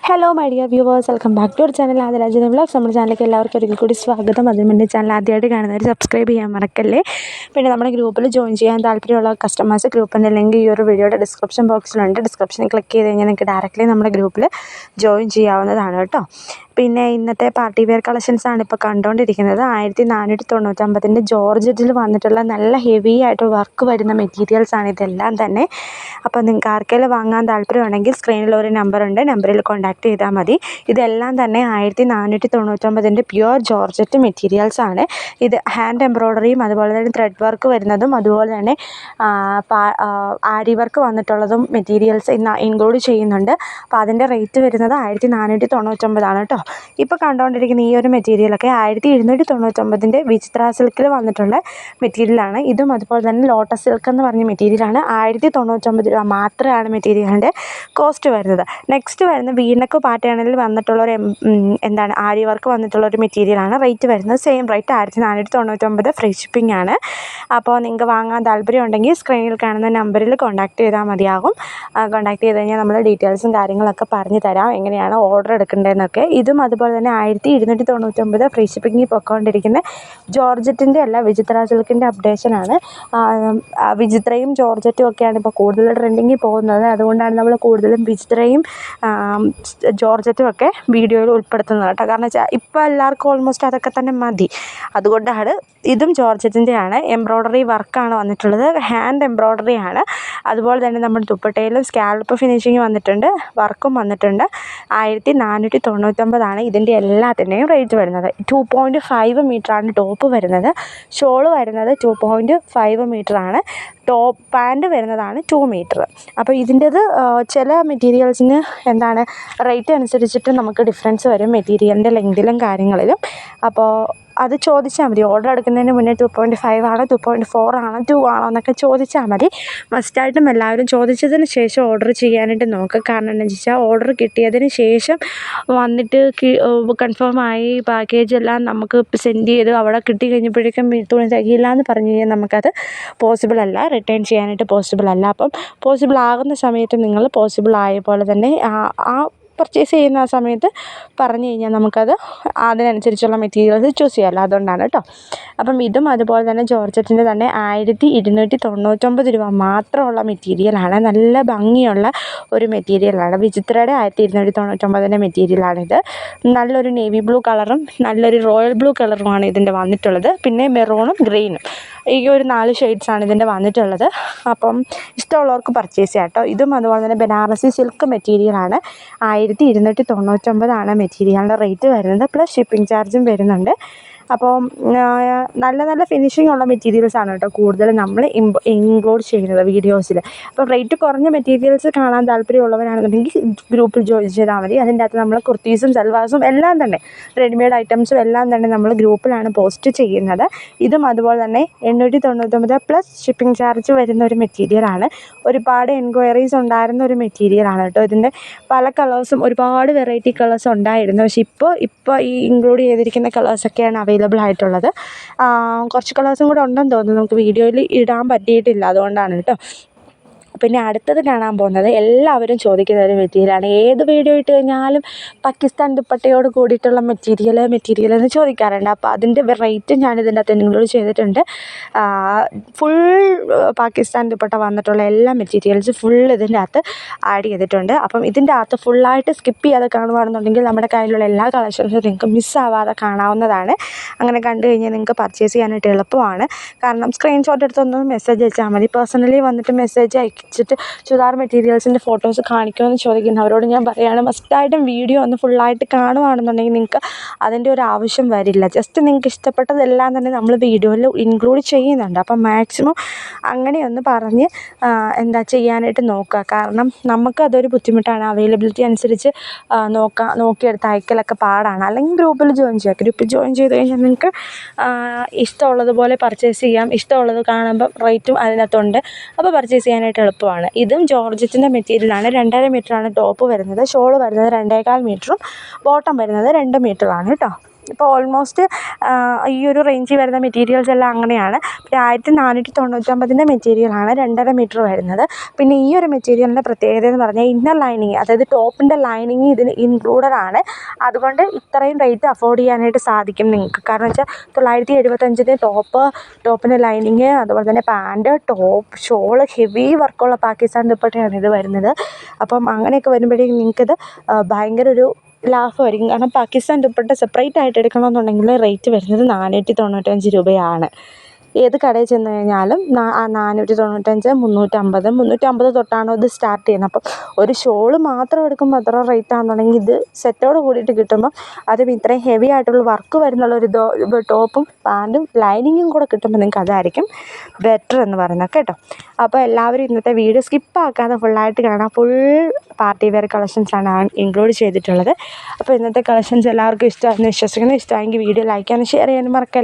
Hello my dear viewers, welcome back to our channel Adirajana vlogs. നമ്മുടെ ചാനലിലേക്ക് എല്ലാവർക്കും ഒരിക്കൽ കൂടി സ്വാഗതം. അതിന് മുന്നേ ചാനൽ ആദ്യമായിട്ട് കാണുന്നവർ സബ്സ്ക്രൈബ് ചെയ്യാൻ മറക്കല്ലേ. പിന്നെ നമ്മുടെ ഗ്രൂപ്പിൽ ജോയിൻ ചെയ്യാൻ താല്പര്യമുള്ള കസ്റ്റമേഴ്സ് ഗ്രൂപ്പിൻ്റെ ലിങ്ക് ഈ ഒരു വീഡിയോയുടെ ഡിസ്ക്രിപ്ഷൻ ബോക്സിലുണ്ട്. ഡിസ്ക്രിപ്ഷനിൽ ക്ലിക്ക് ചെയ്ത് കഴിഞ്ഞാൽ നിങ്ങൾക്ക് ഡയറക്റ്റ്ലി നമ്മുടെ ഗ്രൂപ്പിൽ ജോയിൻ ചെയ്യാവുന്നതാണ് കേട്ടോ. പിന്നെ ഇന്നത്തെ പാർട്ടി വെയർ കളക്ഷൻസാണ് ഇപ്പോൾ കണ്ടുകൊണ്ടിരിക്കുന്നത്. 1499 ജോർജറ്റിൽ വന്നിട്ടുള്ള നല്ല ഹെവി ആയിട്ട് വർക്ക് വരുന്ന മെറ്റീരിയൽസാണ് ഇതെല്ലാം തന്നെ. അപ്പോൾ നിങ്ങൾക്ക് ആർക്കെങ്കിലും വാങ്ങാൻ താല്പര്യമുണ്ടെങ്കിൽ സ്ക്രീനിൽ ഒരു നമ്പറുണ്ട്, നമ്പറിൽ കോൺടാക്റ്റ് ചെയ്താൽ മതി. ഇതെല്ലാം തന്നെ 1499 പ്യുവർ ജോർജറ്റ് മെറ്റീരിയൽസാണ്. ഇത് ഹാൻഡ് എംബ്രോയ്ഡറിയും അതുപോലെ തന്നെ ത്രെഡ് വർക്ക് വരുന്നതും അതുപോലെ തന്നെ ആരി വർക്ക് വന്നിട്ടുള്ളതും മെറ്റീരിയൽസ് ഇന്ന് ഇൻക്ലൂഡ് ചെയ്യുന്നുണ്ട്. അപ്പോൾ അതിൻ്റെ റേറ്റ് വരുന്നത് 1499 കേട്ടോ. ഇപ്പോൾ കണ്ടുകൊണ്ടിരിക്കുന്ന ഈ ഒരു മെറ്റീരിയലൊക്കെ 1799 വിചിത്ര സിൽക്കിൽ വന്നിട്ടുള്ള മെറ്റീരിയലാണ്. ഇതും അതുപോലെ തന്നെ ലോട്ടസ് സിൽക്ക് എന്ന് പറഞ്ഞ മെറ്റീരിയലാണ്. 1099 രൂപ മാത്രമാണ് മെറ്റീരിയലിൻ്റെ കോസ്റ്റ് വരുന്നത്. നെക്സ്റ്റ് വരുന്ന വീണക്ക് പാറ്റേണിൽ വന്നിട്ടുള്ളൊരു ആരി വർക്ക് വന്നിട്ടുള്ളൊരു മെറ്റീരിയലാണ്. റേറ്റ് വരുന്നത് സെയിം റേറ്റ് 1499, ഫ്രീ ഷിപ്പിംഗ് ആണ്. അപ്പോൾ നിങ്ങൾക്ക് വാങ്ങാൻ താല്പര്യമുണ്ടെങ്കിൽ സ്ക്രീനിൽ കാണുന്ന നമ്പറിൽ കോൺടാക്റ്റ് ചെയ്താൽ മതിയാകും. കോൺടാക്റ്റ് ചെയ്ത് കഴിഞ്ഞാൽ നമ്മൾ ഡീറ്റെയിൽസും കാര്യങ്ങളൊക്കെ പറഞ്ഞു തരാം, എങ്ങനെയാണ് ഓർഡർ എടുക്കേണ്ടതെന്നൊക്കെ. ഇതും അതുപോലെ തന്നെ 1799 ഫ്രീ ഷിപ്പിംഗിൽ പൊയ്ക്കൊണ്ടിരിക്കുന്ന ജോർജറ്റിൻ്റെ അല്ല, വിചിത്ര സിൽക്കിൻ്റെ അപ്ഡേഷനാണ്. വിചിത്രയും ജോർജറ്റും ഒക്കെയാണ് ഇപ്പോൾ കൂടുതൽ ട്രെൻഡിങ്ങിൽ പോകുന്നത്. അതുകൊണ്ടാണ് നമ്മൾ കൂടുതലും വിചിത്രയും ജോർജറ്റും ഒക്കെ വീഡിയോയിൽ ഉൾപ്പെടുത്തുന്നത് കേട്ടോ. കാരണം വെച്ചാൽ ഇപ്പോൾ എല്ലാവർക്കും ഓൾമോസ്റ്റ് അതൊക്കെ തന്നെ മതി. അതുകൊണ്ടാണ്. ഇതും ജോർജറ്റിൻ്റെയാണ്. എംബ്രോയ്ഡറി വർക്കാണ് വന്നിട്ടുള്ളത്, ഹാൻഡ് എംബ്രോയ്ഡറി ആണ്. അതുപോലെ തന്നെ നമ്മുടെ ദുപ്പട്ടയിലും സ്കാൽപ്പ് ഫിനിഷിങ് വന്നിട്ടുണ്ട്, വർക്കും വന്നിട്ടുണ്ട്. 1499 ഇതിൻ്റെ എല്ലാത്തിൻ്റെയും റേറ്റ് വരുന്നത്. 2.5 മീറ്ററാണ് ടോപ്പ് വരുന്നത്. ഷോള് വരുന്നത് 2.5 മീറ്ററാണ്. ടോപ്പ് പാൻറ്റ് വരുന്നതാണ് 2 മീറ്റർ. അപ്പോൾ ഇതിൻ്റെത് ചില മെറ്റീരിയൽസിന് റേറ്റ് അനുസരിച്ചിട്ട് നമുക്ക് ഡിഫറൻസ് വരും മെറ്റീരിയലിൻ്റെ ലെങ്തിലും കാര്യങ്ങളിലും. അപ്പോൾ അത് ചോദിച്ചാൽ മതി. ഓർഡർ എടുക്കുന്നതിന് മുന്നേ 2.5 ആണോ 2.4 ആണോ 2 ആണോ എന്നൊക്കെ ചോദിച്ചാൽ മതി. മസ്റ്റായിട്ടും എല്ലാവരും ചോദിച്ചതിന് ശേഷം ഓർഡർ ചെയ്യാനായിട്ട് നോക്കുക. കാരണം എന്താണെന്ന് വെച്ചാൽ ഓർഡർ കിട്ടിയതിന് ശേഷം വന്നിട്ട് കൺഫേമായി പാക്കേജ് എല്ലാം നമുക്ക് സെൻഡ് ചെയ്ത് അവിടെ കിട്ടി കഴിഞ്ഞപ്പോഴേക്കും തുണി തികയില്ല എന്ന് പറഞ്ഞു കഴിഞ്ഞാൽ നമുക്കത് പോസിബിൾ അല്ല, റിട്ടേൺ ചെയ്യാനായിട്ട് പോസിബിൾ അല്ല. അപ്പം പോസിബിൾ ആകുന്ന സമയത്ത് നിങ്ങൾ പോസിബിൾ ആയ പോലെ തന്നെ ആ പർച്ചേസ് ചെയ്യുന്ന ആ സമയത്ത് പറഞ്ഞു കഴിഞ്ഞാൽ നമുക്കത് അതിനനുസരിച്ചുള്ള മെറ്റീരിയൽസ് ചൂസ് ചെയ്യാമല്ലോ. അതുകൊണ്ടാണ് കേട്ടോ. അപ്പം ഇതും അതുപോലെ തന്നെ ജോർജറ്റിൻ്റെ തന്നെ 1299 രൂപ മാത്രമുള്ള മെറ്റീരിയലാണ്. നല്ല ഭംഗിയുള്ള ഒരു മെറ്റീരിയലാണ്. വിചിത്രയുടെ 1299 മെറ്റീരിയലാണിത്. നല്ലൊരു നേവി ബ്ലൂ കളറും നല്ലൊരു റോയൽ ബ്ലൂ കളറുമാണ് ഇതിൻ്റെ വന്നിട്ടുള്ളത്. പിന്നെ മെറൂണും ഗ്രീനും, ഈ ഒരു 4 ഷെയ്ഡ്സാണ് ഇതിൻ്റെ വന്നിട്ടുള്ളത്. അപ്പം ഇഷ്ടമുള്ളവർക്ക് പർച്ചേസ് ചെയ്യാം കേട്ടോ. ഇതും അതുപോലെ തന്നെ ബനാറസി സിൽക്ക് മെറ്റീരിയലാണ്. 1299 മെറ്റീരിയലിൻ്റെ റേറ്റ് വരുന്നത്. പ്ലസ് ഷിപ്പിംഗ് ചാർജും വരുന്നുണ്ട്. അപ്പോൾ നല്ല നല്ല ഫിനിഷിംഗ് ഉള്ള മെറ്റീരിയൽസാണ് കേട്ടോ കൂടുതൽ നമ്മൾ ഇൻക്ലൂഡ് ചെയ്യുന്നത് വീഡിയോസിൽ. അപ്പോൾ റേറ്റ് കുറഞ്ഞ മെറ്റീരിയൽസ് കാണാൻ താല്പര്യമുള്ളവരാണെന്നുണ്ടെങ്കിൽ ഗ്രൂപ്പിൽ ജോയിൻ ചെയ്താൽ മതി. അതിൻ്റെ അകത്ത് നമ്മൾ കുർത്തീസും സൽവാസും എല്ലാം തന്നെ റെഡിമെയ്ഡ് ഐറ്റംസും എല്ലാം തന്നെ നമ്മൾ ഗ്രൂപ്പിലാണ് പോസ്റ്റ് ചെയ്യുന്നത്. ഇതും അതുപോലെ തന്നെ 899 പ്ലസ് ഷിപ്പിംഗ് ചാർജ് വരുന്ന ഒരു മെറ്റീരിയലാണ്. ഒരുപാട് എൻക്വയറീസ് ഉണ്ടായിരുന്ന ഒരു മെറ്റീരിയലാണ് കേട്ടോ. ഇതിൻ്റെ പല കളേഴ്സും ഒരുപാട് വെറൈറ്റി കളേഴ്സ് ഉണ്ടായിരുന്നു. പക്ഷേ ഇപ്പോൾ ഈ ഇൻക്ലൂഡ് ചെയ്തിരിക്കുന്ന കളേഴ്സൊക്കെയാണ് അവൈലബിൾ ആയിട്ടുള്ളത്. കുറച്ച് കളേഴ്സും കൂടെ ഉണ്ടെന്ന് തോന്നുന്നു, നമുക്ക് വീഡിയോയിൽ ഇടാൻ പറ്റിയിട്ടില്ല, അതുകൊണ്ടാണ് കേട്ടോ. പിന്നെ അടുത്തത് കാണാൻ പോകുന്നത് എല്ലാവരും ചോദിക്കുന്ന ഒരു മെറ്റീരിയലാണ്. ഏത് വീഡിയോ ഇട്ട് കഴിഞ്ഞാലും പാകിസ്ഥാൻ ദുപ്പട്ടയോട് കൂടിയിട്ടുള്ള മെറ്റീരിയൽ എന്ന് ചോദിക്കാറുണ്ട്. അപ്പോൾ അതിൻ്റെ റേറ്റ് ഞാനിതിൻ്റെ അകത്ത് ഇൻക്ലൂഡ് ചെയ്തിട്ടുണ്ട്. ഫുൾ പാകിസ്ഥാൻ ദുപ്പട്ട വന്നിട്ടുള്ള എല്ലാ മെറ്റീരിയൽസും ഫുൾ ഇതിൻ്റെ അകത്ത് ആഡ് ചെയ്തിട്ടുണ്ട്. അപ്പം ഇതിൻ്റെ അകത്ത് ഫുള്ളായിട്ട് സ്കിപ്പ് ചെയ്യാതെ കാണുകയാണെന്നുണ്ടെങ്കിൽ നമ്മുടെ കയ്യിലുള്ള എല്ലാ കളക്ഷൻസും നിങ്ങൾക്ക് മിസ്സാവാതെ കാണാവുന്നതാണ്. അങ്ങനെ കണ്ടു കഴിഞ്ഞാൽ നിങ്ങൾക്ക് പർച്ചേസ് ചെയ്യാനായിട്ട് എളുപ്പമാണ്. കാരണം സ്ക്രീൻഷോട്ട് എടുത്തൊന്ന് മെസ്സേജ് അയച്ചാൽ മതി. പേഴ്സണലി വന്നിട്ട് മെസ്സേജ് അയച്ചിട്ട് ചുരിദാർ മെറ്റീരിയൽസിൻ്റെ ഫോട്ടോസ് കാണിക്കുമെന്ന് ചോദിക്കുന്നവരോട് ഞാൻ പറയുകയാണ്, മസ്റ്റായിട്ടും വീഡിയോ ഒന്ന് ഫുള്ളായിട്ട് കാണുകയാണെന്നുണ്ടെങ്കിൽ നിങ്ങൾക്ക് അതിൻ്റെ ഒരു ആവശ്യം വരില്ല. ജസ്റ്റ് നിങ്ങൾക്ക് ഇഷ്ടപ്പെട്ടതെല്ലാം തന്നെ നമ്മൾ വീഡിയോയിൽ ഇൻക്ലൂഡ് ചെയ്യുന്നുണ്ട്. അപ്പം മാക്സിമം അങ്ങനെയൊന്ന് പറഞ്ഞ് ചെയ്യാനായിട്ട് നോക്കുക. കാരണം നമുക്കതൊരു ബുദ്ധിമുട്ടാണ്. അവൈലബിലിറ്റി അനുസരിച്ച് നോക്കിയെടുത്ത് അയക്കലൊക്കെ പാടാണ്. അല്ലെങ്കിൽ ഗ്രൂപ്പിൽ ജോയിൻ ചെയ്യുക. ഗ്രൂപ്പിൽ ജോയിൻ ചെയ്ത് കഴിഞ്ഞാൽ നിങ്ങൾക്ക് ഇഷ്ടമുള്ളതുപോലെ പർച്ചേസ് ചെയ്യാം. ഇഷ്ടമുള്ളത് കാണുമ്പം റേറ്റും അതിനകത്തുണ്ട്. അപ്പോൾ പർച്ചേസ് ചെയ്യാനായിട്ട് എളുപ്പമാണ്. ഇതും ജോർജറ്റിൻ്റെ മെറ്റീരിയലാണ്. 2.5 മീറ്ററാണ് ടോപ്പ് വരുന്നത്. ഷോൾ വരുന്നത് 2.25 മീറ്ററും ബോട്ടം വരുന്നത് 2 മീറ്ററാണ് കേട്ടോ. ഇപ്പോൾ ഓൾമോസ്റ്റ് ഈ ഒരു റേഞ്ചിൽ വരുന്ന മെറ്റീരിയൽസ് എല്ലാം അങ്ങനെയാണ്. പിന്നെ 1499 മെറ്റീരിയലാണ് 2.5 മീറ്റർ വരുന്നത്. പിന്നെ ഈ ഒരു മെറ്റീരിയലിൻ്റെ പ്രത്യേകത എന്ന് പറഞ്ഞാൽ ഇന്നർ ലൈനിങ്, അതായത് ടോപ്പിൻ്റെ ലൈനിങ് ഇതിന് ഇൻക്ലൂഡഡ് ആണ്. അതുകൊണ്ട് ഇത്രയും റേറ്റ് അഫോർഡ് ചെയ്യാനായിട്ട് സാധിക്കും നിങ്ങൾക്ക്. കാരണം വെച്ചാൽ 975 ടോപ്പിൻ്റെ ലൈനിങ്, അതുപോലെ തന്നെ പാൻറ്റ്, ടോപ്പ്, ഷോള്, ഹെവി വർക്കുള്ള പാകിസ്ഥാൻ ദുപ്പട്ടയാണ് ഇത് വരുന്നത്. അപ്പം അങ്ങനെയൊക്കെ വരുമ്പോഴേക്കും നിങ്ങൾക്കിത് ഭയങ്കര ഒരു ലാഭമായിരിക്കും. കാരണം പാകിസ്ഥാൻ ദുപ്പട്ട സെപ്പറേറ്റ് ആയിട്ട് എടുക്കണമെന്നുണ്ടെങ്കിൽ റേറ്റ് വരുന്നത് 495 രൂപയാണ്. ഏത് കടയിൽ ചെന്ന് കഴിഞ്ഞാലും 495, 350 തൊട്ടാണ് ഇത് സ്റ്റാർട്ട് ചെയ്യുന്നത്. അപ്പം ഒരു ഷോള് മാത്രം എടുക്കുമ്പോൾ എത്ര റേറ്റ് ആണെന്നുണ്ടെങ്കിൽ ഇത് സെറ്റോട് കൂടിയിട്ട് കിട്ടുമ്പോൾ അതും ഇത്രയും ഹെവി ആയിട്ടുള്ള വർക്ക് വരുന്നുള്ളൊരു ടോപ്പും പാൻറ്റും ലൈനിങ്ങും കൂടെ കിട്ടുമ്പോൾ നിങ്ങൾക്ക് അതായിരിക്കും ബെറ്റർ എന്ന് പറയുന്നത് കേട്ടോ. അപ്പോൾ എല്ലാവരും ഇന്നത്തെ വീഡിയോ സ്കിപ്പാക്കാതെ ഫുള്ളായിട്ട് കാണാം. ഫുൾ പാർട്ടി വെയർ കളക്ഷൻസാണ് ഇൻക്ലൂഡ് ചെയ്തിട്ടുള്ളത്. അപ്പോൾ ഇന്നത്തെ കളക്ഷൻസ് എല്ലാവർക്കും ഇഷ്ടമാണെന്ന് വിശ്വസിക്കുന്നു. ഇഷ്ടമായെങ്കിൽ വീഡിയോ ലൈക്ക് ചെയ്യാനും ഷെയർ ചെയ്യാനും മറക്കരുത്.